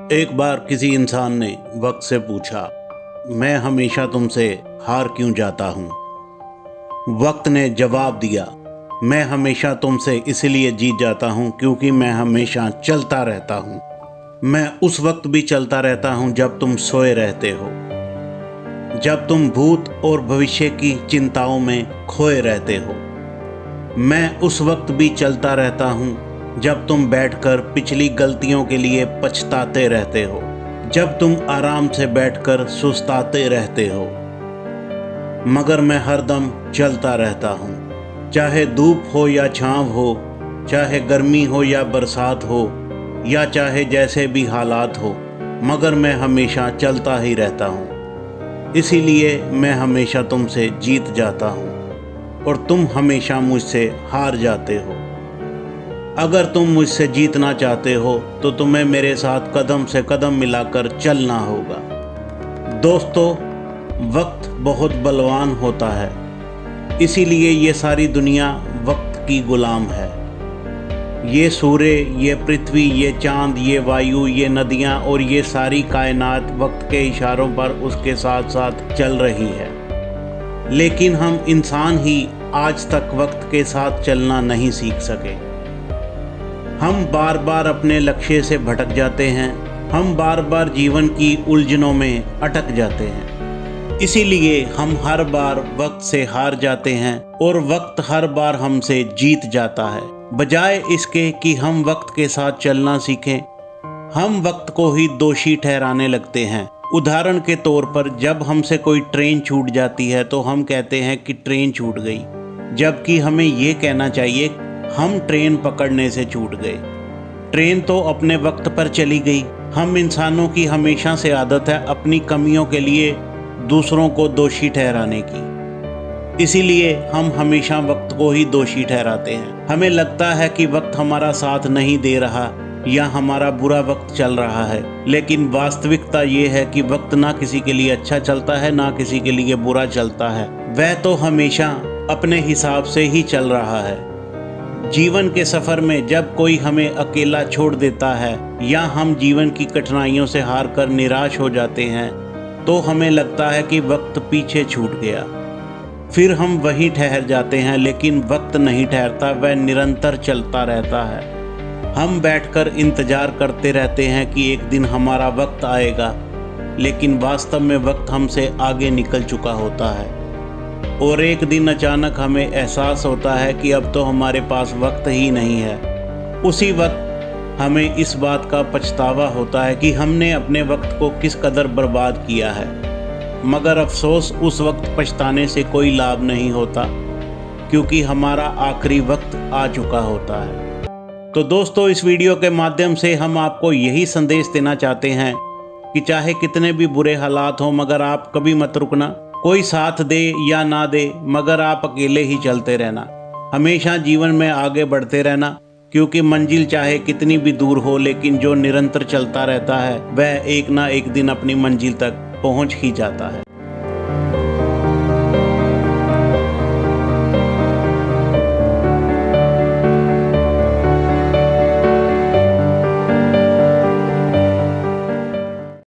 एक बार किसी इंसान ने वक्त से पूछा, मैं हमेशा तुमसे हार क्यों जाता हूँ। वक्त ने जवाब दिया, मैं हमेशा तुमसे इसलिए जीत जाता हूँ क्योंकि मैं हमेशा चलता रहता हूँ। मैं उस वक्त भी चलता रहता हूँ जब तुम सोए रहते हो, जब तुम भूत और भविष्य की चिंताओं में खोए रहते हो। मैं उस वक्त भी चलता रहता हूँ जब तुम बैठकर पिछली गलतियों के लिए पछताते रहते हो, जब तुम आराम से बैठकर सुस्ताते रहते हो। मगर मैं हरदम चलता रहता हूँ, चाहे धूप हो या छाँव हो, चाहे गर्मी हो या बरसात हो, या चाहे जैसे भी हालात हो, मगर मैं हमेशा चलता ही रहता हूँ। इसीलिए मैं हमेशा तुमसे जीत जाता हूँ और तुम हमेशा मुझसे हार जाते हो। अगर तुम मुझसे जीतना चाहते हो तो तुम्हें मेरे साथ कदम से कदम मिलाकर चलना होगा। दोस्तों, वक्त बहुत बलवान होता है, इसीलिए ये सारी दुनिया वक्त की गुलाम है। ये सूर्य, ये पृथ्वी, ये चांद, ये वायु, ये नदियाँ और ये सारी कायनात वक्त के इशारों पर उसके साथ साथ चल रही है। लेकिन हम इंसान ही आज तक वक्त के साथ चलना नहीं सीख सके। हम बार बार अपने लक्ष्य से भटक जाते हैं, हम बार बार जीवन की उलझनों में अटक जाते हैं। इसीलिए हम हर बार वक्त से हार जाते हैं और वक्त हर बार हमसे जीत जाता है। बजाय इसके कि हम वक्त के साथ चलना सीखें, हम वक्त को ही दोषी ठहराने लगते हैं। उदाहरण के तौर पर जब हमसे कोई ट्रेन छूट जाती है तो हम कहते हैं कि ट्रेन छूट गई, जबकि हमें ये कहना चाहिए हम ट्रेन पकड़ने से छूट गए। ट्रेन तो अपने वक्त पर चली गई। हम इंसानों की हमेशा से आदत है अपनी कमियों के लिए दूसरों को दोषी ठहराने की। इसीलिए हम हमेशा वक्त को ही दोषी ठहराते हैं। हमें लगता है कि वक्त हमारा साथ नहीं दे रहा या हमारा बुरा वक्त चल रहा है, लेकिन वास्तविकता ये है कि वक्त ना किसी के लिए अच्छा चलता है, ना किसी के लिए बुरा चलता है। वह तो हमेशा अपने हिसाब से ही चल रहा है। जीवन के सफ़र में जब कोई हमें अकेला छोड़ देता है या हम जीवन की कठिनाइयों से हार कर निराश हो जाते हैं तो हमें लगता है कि वक्त पीछे छूट गया। फिर हम वहीं ठहर जाते हैं, लेकिन वक्त नहीं ठहरता, वह निरंतर चलता रहता है। हम बैठकर इंतज़ार करते रहते हैं कि एक दिन हमारा वक्त आएगा, लेकिन वास्तव में वक्त हमसे आगे निकल चुका होता है। और एक दिन अचानक हमें एहसास होता है कि अब तो हमारे पास वक्त ही नहीं है। उसी वक्त हमें इस बात का पछतावा होता है कि हमने अपने वक्त को किस कदर बर्बाद किया है। मगर अफसोस, उस वक्त पछताने से कोई लाभ नहीं होता, क्योंकि हमारा आखिरी वक्त आ चुका होता है। तो दोस्तों, इस वीडियो के माध्यम से हम आपको यही संदेश देना चाहते हैं कि चाहे कितने भी बुरे हालात हों, मगर आप कभी मत रुकना। कोई साथ दे या ना दे, मगर आप अकेले ही चलते रहना। हमेशा जीवन में आगे बढ़ते रहना, क्योंकि मंजिल चाहे कितनी भी दूर हो, लेकिन जो निरंतर चलता रहता है वह एक ना एक दिन अपनी मंजिल तक पहुंच ही जाता है।